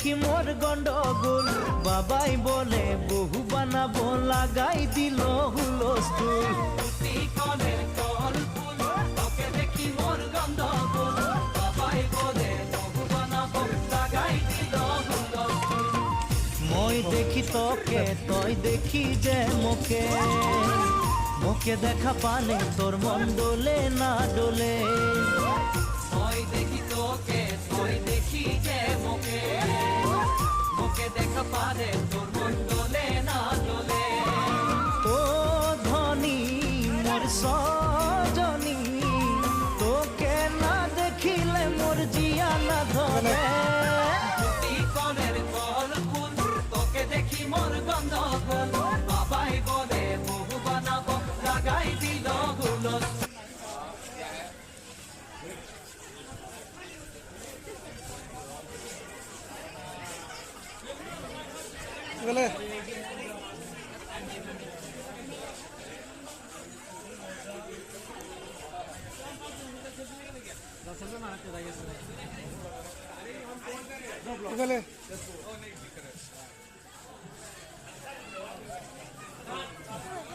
দেখি মোর গন্ডগোল, বাবাই বলে বহু বানাবো, লাগাই দিল হুলস্থুল। তোকে দেখি মোর গন্ডগোল, বাবাই বলে বহু বানাবো, লাগাই দিল হুলস্থুল। মই দেখি তোকে, তই দেখি যে মোকে, মোকে দেখা পানে তোর মন ডোলে না ডোলে। মই দেখি তোকে, তুই দেখি যে মোকে, মোকে দেখা পারে তোর মন ডোলে না ডোলে। ও ধনী মোর সজনী, তোকে না দেখিলে মোর জিয়া না ধরে। কলের কল ফুল, তোকে দেখি মোর গন্ডগোল, বাবাই বলে বহু বানাবো, লাগাই দিল হুলস্থুল। গেলে গেলে